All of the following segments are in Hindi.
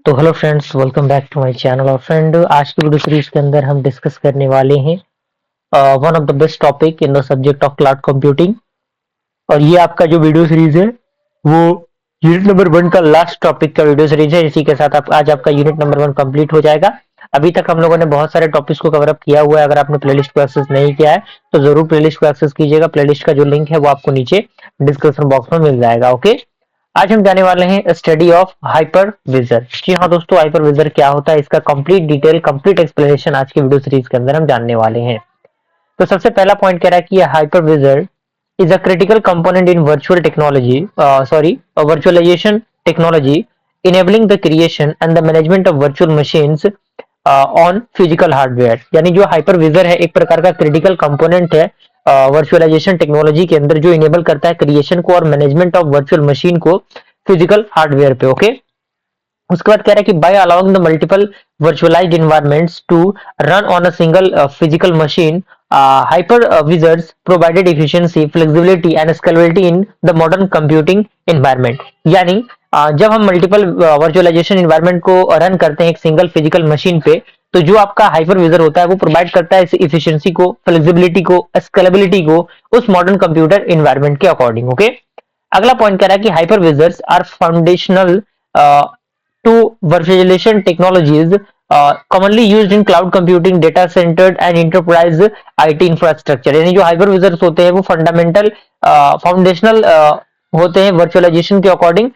तो hello friends, welcome back to my channel. और फ्रेंड, आज की वीडियो सीरीज के अंदर हम डिस्कस करने वाले हैं one of the best topic in the subject of cloud computing. और ये आपका जो वीडियो सीरीज है वो यूनिट नंबर 1 का लास्ट टॉपिक का वीडियो सीरीज है। इसी के साथ आज आपका यूनिट नंबर 1 कंप्लीट हो जाएगा। अभी तक हम लोगों ने बहुत सारे टॉपिक्स को कवर अप किया हुआ है। अगर आपने प्लेलिस्ट को एक्सेस नहीं किया है तो जरूर प्लेलिस्ट को एक्सेस कीजिएगा। प्लेलिस्ट का जो लिंक है वो आपको नीचे डिस्क्रिप्शन बॉक्स में मिल जाएगा। ओके, आज हम जाने वाले हैं स्टडी ऑफ हाइपरविजर। जी हाँ दोस्तों, हाइपरविजर क्या होता है, इसका कंप्लीट डिटेल, कंप्लीट एक्सप्लेनेशन आज की वीडियो सीरीज के अंदर हम जानने वाले हैं। तो सबसे पहला पॉइंट कह रहा है कि hypervisor is a critical component in virtual technology, virtualization technology, enabling the creation and the management of virtual machines on physical hardware। यानी जो हाइपरविजर है एक प्रकार का क्रिटिकल कंपोनेंट है वर्चुअलाइजेशन टेक्नोलॉजी के अंदर, जो इनेबल करता है क्रिएशन को और मैनेजमेंट ऑफ वर्चुअल मशीन को फिजिकल हार्डवेयर पे। ओके, उसके बाद कह रहा है कि by allowing the multiple virtualized environments to run on a single physical machine, hypervisors provided efficiency, flexibility and scalability in the modern computing environment। यानी जब हम मल्टीपल वर्चुअलाइजेशन एनवायरनमेंट को रन करते हैं एक सिंगल फिजिकल मशीन पे, तो जो आपका हाइपरविजर होता है वो प्रोवाइड करता है इस इफिशियंसी को, फ्लेक्सिबिलिटी को, स्केलेबिलिटी को उस मॉडर्न कंप्यूटर एनवायरनमेंट के अकॉर्डिंग। ओके, अगला पॉइंट कह रहा है कि hypervisors are foundational to virtualization technologies commonly used in cloud computing, data centered and enterprise IT infrastructure। यानी जो हाइपरविजर्स होते हैं वो फंडामेंटल फाउंडेशनल होते हैं वर्चुअलाइजेशन के अकॉर्डिंग,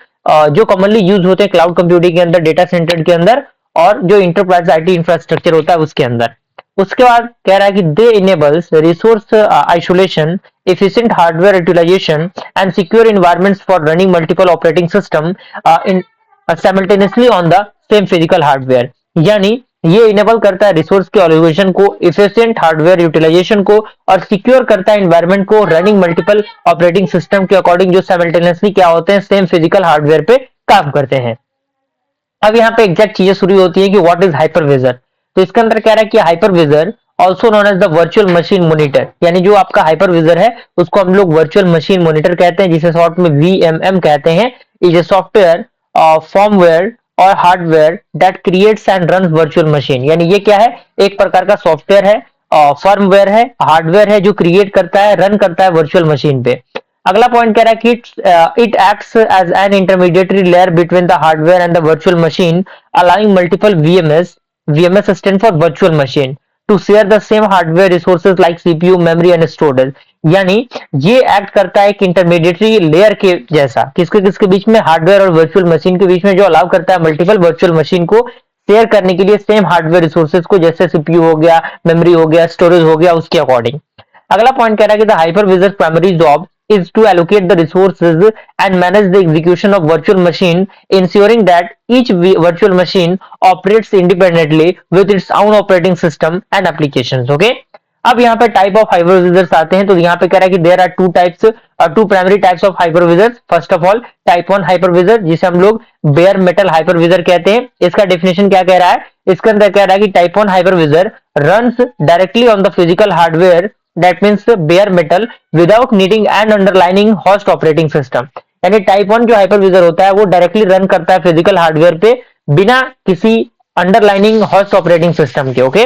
जो कॉमनली यूज होते हैं क्लाउड कंप्यूटिंग के अंदर, डेटा सेंटर के अंदर और जो इंटरप्राइज आईटी इंफ्रास्ट्रक्चर होता है उसके अंदर। उसके बाद कह रहा है कि they enables resource isolation, efficient hardware utilization and secure environments for running multiple operating system in simultaneously on the same physical hardware. यानी ये इनेबल करता है रिसोर्स के एलोकेशन को, इफिशिएंट हार्डवेयर यूटिलाइजेशन को और सिक्योर करता है एनवायरनमेंट को रनिंग मल्टीपल ऑपरेटिंग सिस्टम के अकॉर्डिंग, जो साइमल्टेनियसली क्या होते हैं, सेम फिजिकल हार्डवेयर पे काम करते हैं। अब यहाँ पे एग्जैक्ट चीजें शुरू होती है कि व्हाट इज हाइपरविजर। तो इसके अंदर कह रहा है कि hypervisor also known as the virtual machine monitor. यानी जो आपका हाइपरविजर है उसको हम लोग वर्चुअल मशीन मॉनिटर कहते हैं, जिसे शॉर्ट में वीएमएम कहते हैं। इज ए सॉफ्टवेयर, फर्मवेयर और hardware that creates and run virtual machine. यानी ये क्या है, एक प्रकार का सॉफ्टवेयर है, फर्मवेयर है, हार्डवेयर है जो क्रिएट करता है, रन करता है वर्चुअल मशीन पे। अगला पॉइंट कह रहा है कि it acts as an intermediary layer between the hardware and the virtual machine, allowing multiple VMs stand for virtual machine to share the same hardware resources like CPU, memory and storage. यानी ये एक्ट करता है एक इंटरमीडिएटरी लेयर के जैसा, किसके किसके बीच में, हार्डवेयर और वर्चुअल मशीन के बीच में, जो अलाउ करता है मल्टीपल वर्चुअल मशीन को शेयर करने के लिए सेम हार्डवेयर रिसोर्सेज को, जैसे सीपीयू हो गया, मेमोरी हो गया, स्टोरेज हो गया, उसके अकॉर्डिंग। अगला पॉइंट कह रहा है कि the hypervisor primary job is to allocate the resources and manage the execution of virtual machine, ensuring that each virtual machine operates independently with its own operating system and applications। okay, अब यहाँ पे टाइप ऑफ हाइपरविजर्स आते हैं। तो यहाँ पे कह रहा है कि there are two primary types of hypervisors. First of all type 1 hypervisor, जिसे हम लोग बेयर मेटल हाइपरविजर कहते हैं। इसका डेफिनेशन क्या कह रहा है, इसके अंदर कह रहा है कि type 1 hypervisor runs directly on the physical hardware, that means bare metal, without needing and underlining host operating system। यानी टाइप 1 जो हाइपरविजर होता है वो डायरेक्टली रन करता है फिजिकल हार्डवेयर पे बिना किसी अंडरलाइनिंग होस्ट ऑपरेटिंग सिस्टम के। ओके,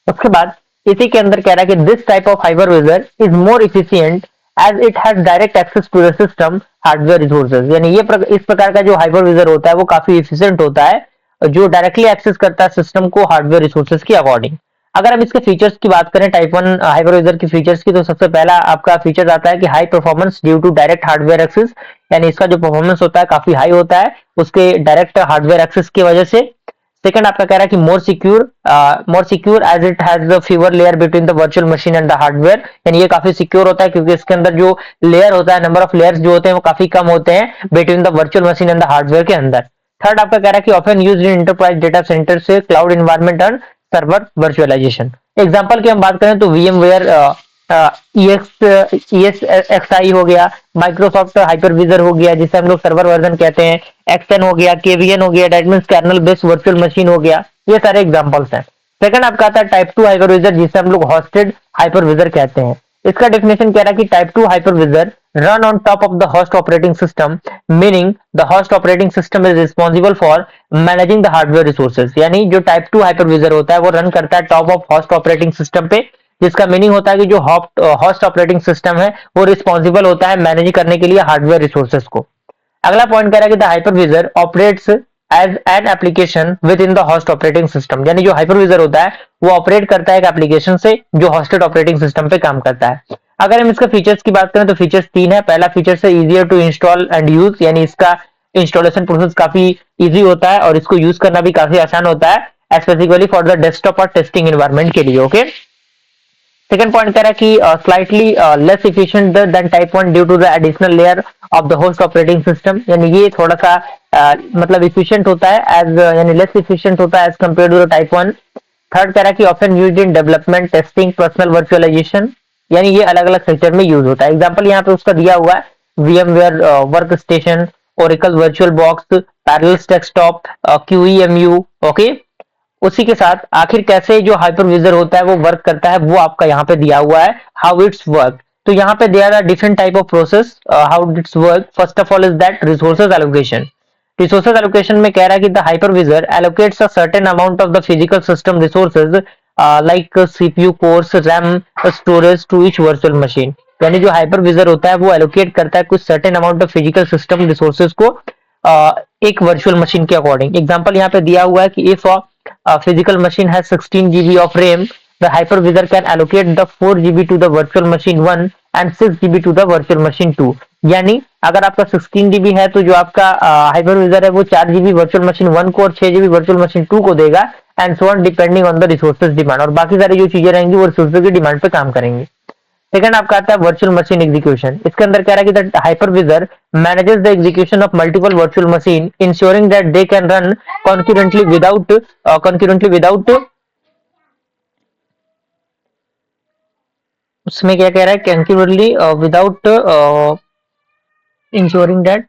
उसके बाद इसी के अंदर कह रहा है कि this type of hypervisor is more efficient as it has direct access to the system hardware resources. यानी ये इस प्रकार का जो हाइपरविजर होता है वो काफी इफिशिएंट होता है, जो डायरेक्टली एक्सेस करता है सिस्टम को हार्डवेयर रिसोर्सेज के अकॉर्डिंग। अगर हम इसके फीचर्स की बात करें टाइप 1 हाइपरविजर की फीचर्स की, तो सबसे पहला आपका फीचर आता है कि high performance due to direct hardware access. यानी इसका जो परफॉर्मेंस होता है काफी हाई होता है उसके डायरेक्ट हार्डवेयर एक्सेस की वजह से। सेकंड आपका कह रहा है कि more secure as it has the fewer layer between the virtual machine and the hardware. यानी ये काफी सिक्योर होता है क्योंकि इसके अंदर जो लेयर होता है, नंबर ऑफ लेयर्स जो होते हैं वो काफी कम होते हैं between the virtual machine and the hardware के अंदर। थर्ड आपका कह रहा है कि often used in enterprise data center से cloud environment and server virtualization. Example की हम बात करें तो VMware ESXi हो गया, माइक्रोसॉफ्ट हाइपरविजर हो गया जिसे हम लोग सर्वर वर्जन कहते हैं, XN हो गया, KVN हो गया, that means kernel based virtual machine हो गया। ये सारे एग्जांपल्स हैं। सेकंड आपका आता है टाइप 2 हाइपरविजर जिसे हम लोग होस्टेड हाइपरविजर कहते हैं। इसका डेफिनेशन कह रहा है कि type 2 hypervisor run on top of the host operating system, meaning the host operating system is responsible for managing the hardware resources. यानी जो टाइप 2 हाइपरविजर होता है वो रन करता है top of host operating system पे, जिसका मीनिंग होता है कि जो होस्ट ऑपरेटिंग सिस्टम है वो रिस्पॉन्सिबल होता है मैनेज करने के लिए हार्डवेयर रिसोर्सेज को। अगला पॉइंट कह रहा है कि the hypervisor operates as an application within the host operating system. यानी जो हाइपरविजर होता है वो ऑपरेट करता है एक एप्लीकेशन से जो होस्टेड ऑपरेटिंग सिस्टम पे काम करता है। अगर हम इसके फीचर्स की बात करें तो फीचर्स तीन है। पहला फीचर है easier to install and use, यानी इसका इंस्टॉलेशन प्रोसेस काफी इजी होता है और इसको यूज करना भी काफी आसान होता है, स्पेसिफिकली फॉर द डेस्कटॉप और टेस्टिंग एनवायरनमेंट के लिए। ओके, सेकंड पॉइंट कह रहा है कि slightly less efficient than type 1 due to the additional layer of the host operating system. यानी ये थोड़ा सा मतलब इफिशिएंट होता है एज यानी लेस इफिशिएंट होता है as compare to the type 1। Third कह रहा है कि often used in development, testing, personal virtualization, यानी ये अलग अलग सेक्टर में यूज होता है। एग्जांपल यहाँ पे उसका दिया हुआ है VMware work station, Oracle virtual box, parallels desktop, QEMU। Okay, उसी के साथ आखिर कैसे जो हाइपरविजर होता है वो वर्क करता है वो आपका यहाँ पे दिया हुआ है, हाउ इट्स वर्क। तो यहाँ पे there are different type of process how it's work. First of all is that resources allocation. Resources allocation में कह रहा है कि the hypervisor allocates a certain amount of the physical system resources like CPU cores, RAM, storage to each virtual machine. यानी जो हाइपरविजर होता है वो एलोकेट करता है कुछ certain amount of physical system resources को एक वर्चुअल मशीन के अकॉर्डिंग। एग्जांपल यहाँ पे दिया हुआ है कि if physical machine has 16 GB of RAM, the hypervisor can allocate the 4 GB to the virtual machine 1 and 6 GB to the virtual machine 2। यानी अगर आपका 16 GB है तो जो आपका हाइपरविजर है वो 4 GB वर्चुअल मशीन 1 को और 6 GB वर्चुअल मशीन 2 को देगा, and so on depending on the resources demand. और बाकी सारी जो चीजें रहेंगी वो रिसोर्सेज की डिमांड पे काम करेंगे। सेकंड आपका आता है वर्चुअल मशीन एग्जीक्यूशन। इसके अंदर कह रहा है कि the hypervisor manages the execution of multiple virtual machine ensuring that they can run concurrently without उसमें क्या कह रहा है concurrently without ensuring that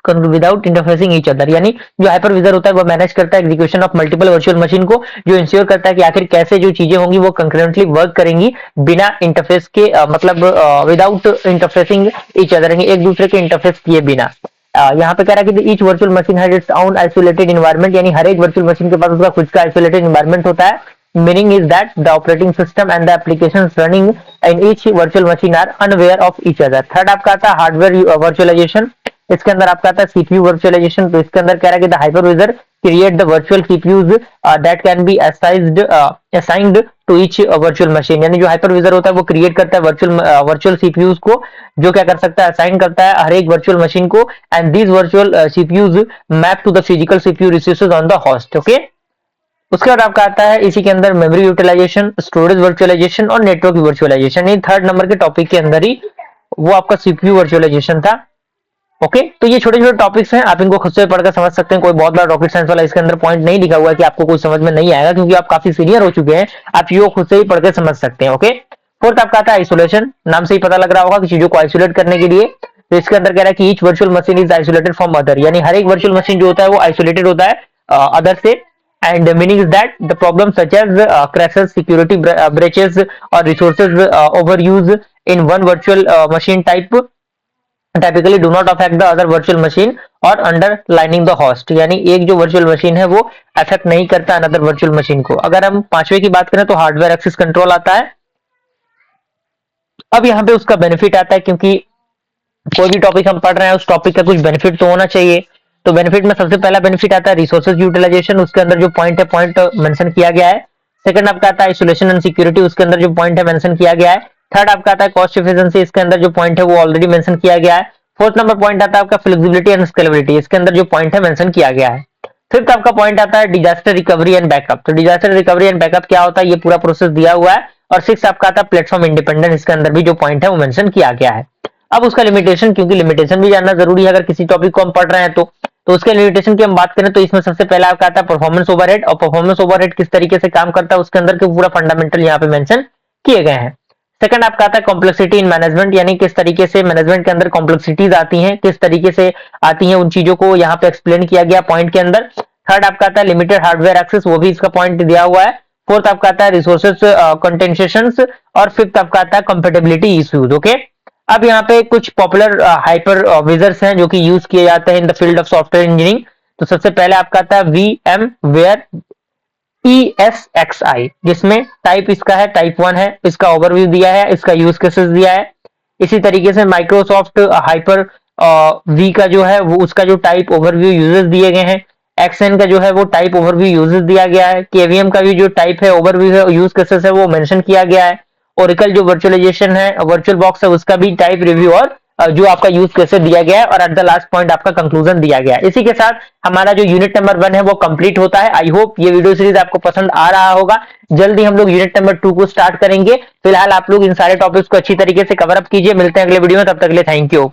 without interfacing each other. यानी जो हाइपरविजर होता है वो मैनेज करता है execution of multiple virtual machine को, जो इंश्योर करता है कि आखिर कैसे जो चीजें होंगी वो कंकरेंटली वर्क करेंगी बिना इंटरफेस के, मतलब विदाउट इंटरफेसिंग ईच अदर, एक दूसरे के इंटरफेस किए बिना। यहाँ पे कह रहा है कि each virtual machine has its own isolated environment, यानी हर एक वर्चुअल मशीन के पास उसका खुद का आइसोलेटेड एनवायरनमेंट होता है। Meaning is that the operating system and the applications running in each virtual machine are unaware of each other. Third आपका आता है हार्डवेयर वर्चुअलाइजेशन। इसके अंदर आपका आता है CPU वर्चुअलाइजेशन। तो इसके अंदर कह रहा है कि the hypervisor create the virtual CPUs that can be assigned to each virtual machine. यानी जो हाइपरविजर होता है वो क्रिएट करता है वर्चुअल CPUs को, जो क्या कर सकता है, असाइन करता है हर एक वर्चुअल मशीन को, and these virtual CPUs map to the physical CPU resources on the host. Okay, उसके बाद आपका आता है इसी के अंदर मेमोरी यूटिलाइजेशन, स्टोरेज वर्चुअलाइजेशन और नेटवर्क वर्चुअलाइजेशन। ये थर्ड नंबर के टॉपिक के अंदर ही वो आपका CPU वर्चुअलाइजेशन था। ओके, तो ये छोटे छोटे टॉपिक्स हैं, आप इनको खुद से पढ़कर समझ सकते हैं। कोई बहुत बड़ा रॉकेट साइंस वाला इसके अंदर पॉइंट नहीं लिखा हुआ है कि आपको कुछ समझ में नहीं आएगा, क्योंकि आप काफी सीनियर हो चुके हैं, आप ये खुद से ही पढ़कर समझ सकते हैं। ओके, फोर्थ आपका आता है आइसोलेशन। नाम से ही पता लग रहा होगा कि चीजों को आइसोलेट करने के लिए। तो इसके अंदर कह रहा है कि each virtual machine is isolated from other, यानी हर एक वर्चुअल मशीन जो होता है वो आइसोलेटेड होता है अदर से। And meaning is that the problem such as crashes, security breaches और resources overuse in one virtual machine type typically do not affect the other virtual machine और underlining the host। यानी एक जो वर्चुअल मशीन है वो अफेक्ट नहीं करता अनदर वर्चुअल मशीन को। अगर हम पांचवे की बात करें तो हार्डवेयर एक्सेस कंट्रोल आता है। अब यहाँ पे उसका बेनिफिट आता है, क्योंकि कोई भी टॉपिक हम पढ़ रहे हैं उस टॉपिक का कुछ बेनिफिट तो होना चाहिए। तो बेनिफिट में सबसे पहला बेनिफिट आता है रिसोर्सेज यूटिलाइजेशन। उसके अंदर जो पॉइंट मेंशन किया गया है। सेकंड आपका आता है आइसोलेशन एंड सिक्योरिटी, उसके अंदर जो पॉइंट है मेंशन किया गया है। थर्ड आपका आता है कॉस्ट एफिशिएंसी, इसके अंदर जो पॉइंट है वो ऑलरेडी मेंशन किया गया है। फोर्थ नंबर पॉइंट आता है आपका फ्लेक्सिबिलिटी एंड स्केलेबिलिटी, इसके अंदर जो पॉइंट है मेंशन किया गया है। फिफ्थ आपका पॉइंट आता है डिजास्टर रिकवरी एंड बैकअप। तो डिजास्टर रिकवरी एंड बैकअप क्या होता है ये पूरा प्रोसेस दिया हुआ है। और सिक्स आपका आता है प्लेटफॉर्म इंडिपेंडेंस, इसके अंदर भी जो पॉइंट है वो मेंशन किया गया है। अब उसका लिमिटेशन, क्योंकि लिमिटेशन भी जानना जरूरी है अगर किसी टॉपिक को हम पढ़ रहे हैं तो उसके लिमिटेशन की हम बात करें तो इसमें सबसे पहला आपका आता है परफॉर्मेंस ओवरहेड। और परफॉर्मेंस ओवरहेड किस तरीके से काम करता है उसके अंदर के पूरा फंडामेंटल यहाँ पे मेंशन किए गए हैं। सेकंड आपका आता है कॉम्प्लेक्सिटी इन मैनेजमेंट, यानी किस तरीके से मैनेजमेंट के अंदर कॉम्प्लेक्सिटीज आती हैं, किस तरीके से आती हैं, उन चीजों को यहाँ पे एक्सप्लेन किया गया पॉइंट के अंदर। थर्ड आपका आता है लिमिटेड हार्डवेयर एक्सेस, वो भी इसका पॉइंट दिया हुआ है। फोर्थ आपका आता है रिसोर्सेज कंटेंसेशंस, और फिफ्थ आपका आता है कंपेटेबिलिटी इश्यूज। ओके, अब यहाँ पे कुछ पॉपुलर हाइपर विजर्स हैं जो कि यूज किए जाते हैं in the field of software engineering. तो सबसे पहले आपका आता है वीएम वेयर ESXi, जिसमें टाइप इसका है टाइप 1 है, इसका ओवरव्यू दिया है, इसका यूज केसेस दिया है। इसी तरीके से माइक्रोसॉफ्ट हाइपर वी का जो है वो उसका जो टाइप ओवरव्यू यूजेस दिए गए हैं। एक्सएन का जो है वो टाइप ओवरव्यू यूजेस दिया गया है। केवीएम का भी जो टाइप है ओवरव्यू है यूज केसेस है वो मेंशन किया गया है। ओरेकल जो वर्चुअलाइजेशन है वर्चुअल बॉक्स है उसका भी टाइप रिव्यू और जो आपका यूज कैसे दिया गया है, और एट द लास्ट पॉइंट आपका कंक्लूजन दिया गया है। इसी के साथ हमारा जो यूनिट नंबर 1 है वो कंप्लीट होता है। आई होप ये वीडियो सीरीज आपको पसंद आ रहा होगा। जल्दी हम लोग यूनिट नंबर 2 को स्टार्ट करेंगे। फिलहाल आप लोग इन सारे टॉपिक्स को अच्छी तरीके से कवर अप कीजिए। मिलते हैं अगले वीडियो में, तब तक के लिए थैंक यू।